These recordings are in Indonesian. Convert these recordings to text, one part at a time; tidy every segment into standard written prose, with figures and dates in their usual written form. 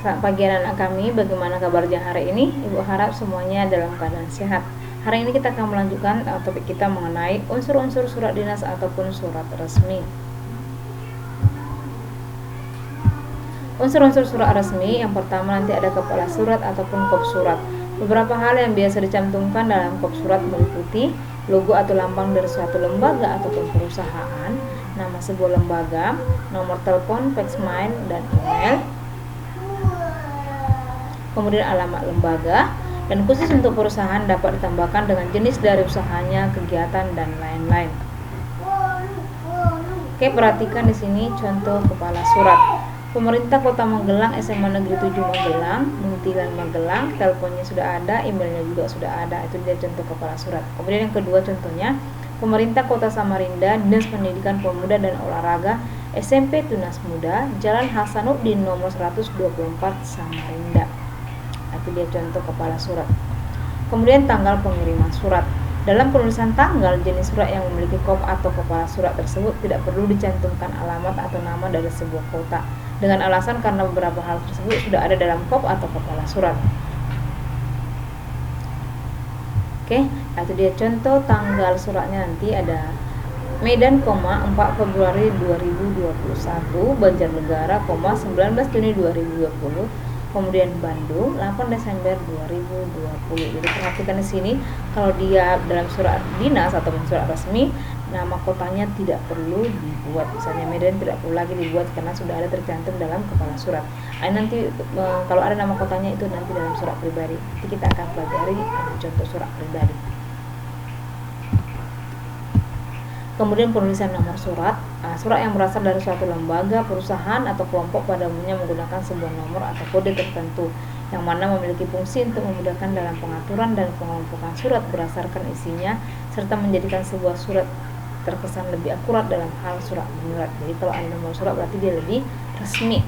Selamat pagi anak kami, bagaimana kabarnya hari ini? Ibu harap semuanya dalam keadaan sehat. Hari ini kita akan melanjutkan topik kita mengenai unsur-unsur surat dinas ataupun surat resmi. Unsur-unsur surat resmi, yang pertama nanti ada kepala surat ataupun kop surat. Beberapa hal yang biasa dicantumkan dalam kop surat meliputi logo atau lambang dari suatu lembaga ataupun perusahaan, nama sebuah lembaga, nomor telepon, fax mail, dan email. Kemudian alamat lembaga, dan khusus untuk perusahaan dapat ditambahkan dengan jenis dari usahanya, kegiatan, dan lain-lain. Oke, perhatikan di sini contoh kepala surat. Pemerintah Kota Magelang, SMA Negeri 7 Magelang, Muntilan Magelang, teleponnya sudah ada, emailnya juga sudah ada. Itu dia contoh kepala surat. Kemudian yang kedua contohnya, Pemerintah Kota Samarinda, Dinas Pendidikan Pemuda dan Olahraga, SMP Tunas Muda, Jalan Hasanuddin nomor 124 Samarinda. Itu dia contoh kepala surat. Kemudian tanggal pengiriman surat. Dalam penulisan tanggal, jenis surat yang memiliki kop atau kepala surat tersebut tidak perlu dicantumkan alamat atau nama dari sebuah kota, dengan alasan karena beberapa hal tersebut sudah ada dalam kop atau kepala surat. Oke, itu dia contoh tanggal suratnya. Nanti ada Medan, 4 Februari 2021, Banjarnegara, 19 Juni 2020, kemudian Bandung 8 Desember 2020. Jadi perhatikan di sini, kalau dia dalam surat dinas atau surat resmi, nama kotanya tidak perlu dibuat. Misalnya Medan tidak perlu lagi dibuat karena sudah ada tercantum dalam kepala surat. Nanti kalau ada nama kotanya itu nanti dalam surat pribadi. Nanti kita akan pelajari contoh surat pribadi. Kemudian penulisan nomor surat. Surat yang berasal dari suatu lembaga, perusahaan, atau kelompok pada umumnya menggunakan sebuah nomor atau kode tertentu yang mana memiliki fungsi untuk memudahkan dalam pengaturan dan pengelompokan surat berdasarkan isinya, serta menjadikan sebuah surat terkesan lebih akurat dalam hal surat menyurat. Jadi kalau ada nomor surat berarti dia lebih resmi.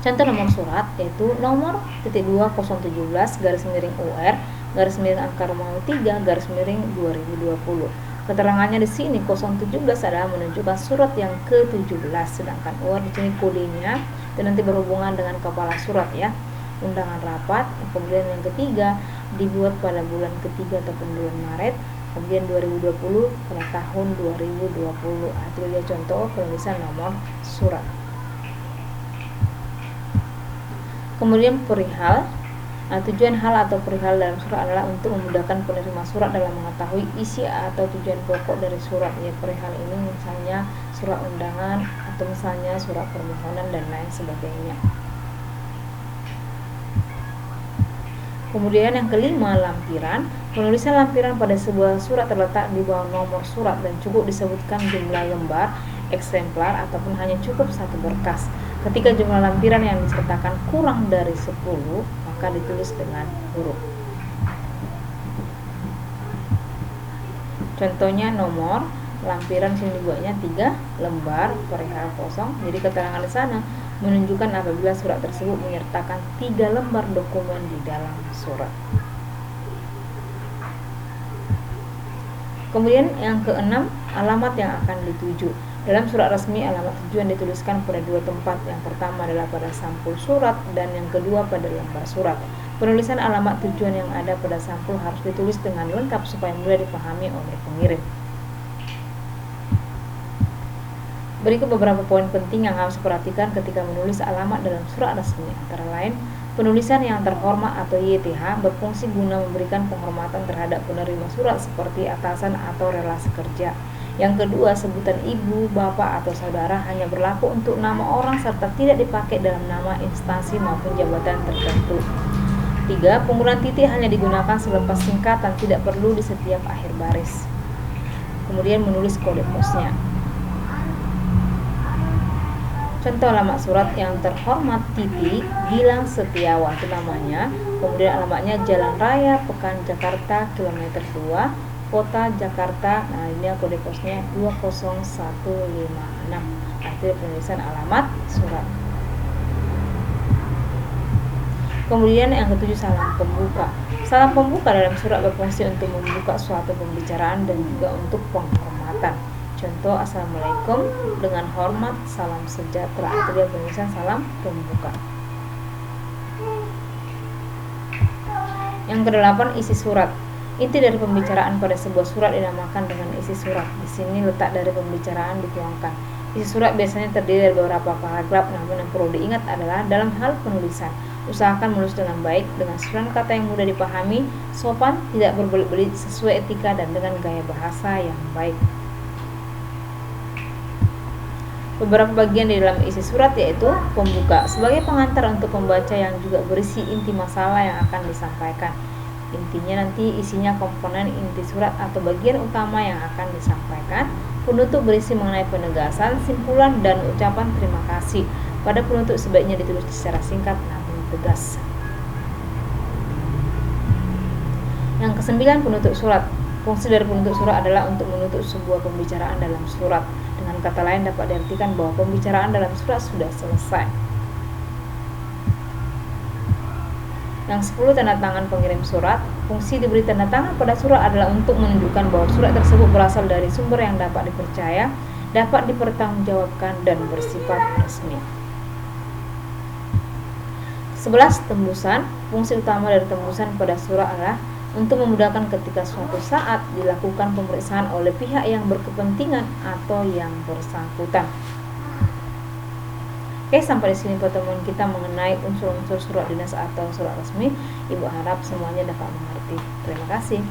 Contoh nomor surat yaitu nomor _2017 _UR _angka_3 Keterangannya di sini 017 adalah menunjukkan surat yang ke-17, sedangkan UR di sini kodenya dan nanti berhubungan dengan kepala surat ya. Undangan rapat. Kemudian yang ketiga dibuat pada bulan ketiga ataupun bulan Maret. Kemudian 2020 pada tahun 2020. Itu dia contoh penulisan nomor surat. Kemudian perihal. Tujuan hal atau perihal dalam surat adalah untuk memudahkan penerima surat dalam mengetahui isi atau tujuan pokok dari surat. Ya, perihal ini misalnya surat undangan atau misalnya surat permohonan dan lain sebagainya. Kemudian yang kelima, lampiran. Penulisan lampiran pada sebuah surat terletak di bawah nomor surat dan cukup disebutkan jumlah lembar, eksemplar, ataupun hanya cukup satu berkas. Ketika jumlah lampiran yang disertakan kurang dari 10, maka ditulis dengan huruf. Contohnya nomor lampiran sini dibuatnya 3 lembar perihal kosong. Jadi keterangan di sana menunjukkan apabila surat tersebut menyertakan 3 lembar dokumen di dalam surat. Kemudian yang keenam, alamat yang akan dituju. Dalam surat resmi, alamat tujuan dituliskan pada 2 tempat. Yang pertama adalah pada sampul surat dan yang kedua pada lembar surat. Penulisan alamat tujuan yang ada pada sampul harus ditulis dengan lengkap supaya mudah dipahami oleh pengirim. Berikut beberapa poin penting yang harus diperhatikan ketika menulis alamat dalam surat resmi. Antara lain, penulisan yang terhormat atau YTH berfungsi guna memberikan penghormatan terhadap penerima surat seperti atasan atau relasi kerja. Yang kedua, sebutan ibu, bapak, atau saudara hanya berlaku untuk nama orang serta tidak dipakai dalam nama instansi maupun jabatan tertentu. 3. Penggunaan titik hanya digunakan selepas singkatan, tidak perlu di setiap akhir baris. Kemudian menulis kode posnya. Contoh alamat surat yang terhormat titik Gilang Setiawan, itu namanya. Kemudian alamatnya Jalan Raya Pekan Jakarta kilometer 2, Kota Jakarta. Nah, ini kode posnya 20156. Itu penulisan alamat surat. Kemudian yang ketujuh, salam pembuka. Salam pembuka dalam surat berfungsi untuk membuka suatu pembicaraan dan juga untuk penghormatan. Contoh, Assalamualaikum, dengan hormat, salam sejahtera. Itu dia penulisan salam pembuka. Yang kedelapan, isi surat. Inti dari pembicaraan pada sebuah surat dinamakan dengan isi surat. Di sini letak dari pembicaraan dituangkan. Isi surat biasanya terdiri dari beberapa paragraf, namun yang perlu diingat adalah dalam hal penulisan, usahakan menulis dengan baik, dengan susunan kata yang mudah dipahami, sopan, tidak berbelit-belit, sesuai etika, dan dengan gaya bahasa yang baik. Beberapa bagian di dalam isi surat yaitu pembuka, sebagai pengantar untuk pembaca yang juga berisi inti masalah yang akan disampaikan. Intinya nanti isinya komponen inti surat atau bagian utama yang akan disampaikan. Penutup berisi mengenai penegasan, simpulan, dan ucapan terima kasih. Pada penutup sebaiknya ditulis secara singkat namun tegas. Yang kesembilan, penutup surat. Fungsi dari penutup surat adalah untuk menutup sebuah pembicaraan dalam surat. Dengan kata lain dapat diartikan bahwa pembicaraan dalam surat sudah selesai. Yang 10, tanda tangan pengirim surat. Fungsi diberi tanda tangan pada surat adalah untuk menunjukkan bahwa surat tersebut berasal dari sumber yang dapat dipercaya, dapat dipertanggungjawabkan, dan bersifat resmi. 11, tembusan. Fungsi utama dari tembusan pada surat adalah untuk memudahkan ketika suatu saat dilakukan pemeriksaan oleh pihak yang berkepentingan atau yang bersangkutan. Oke, sampai di sini pertemuan kita mengenai unsur-unsur surat dinas atau surat resmi. Ibu harap semuanya dapat mengerti. Terima kasih.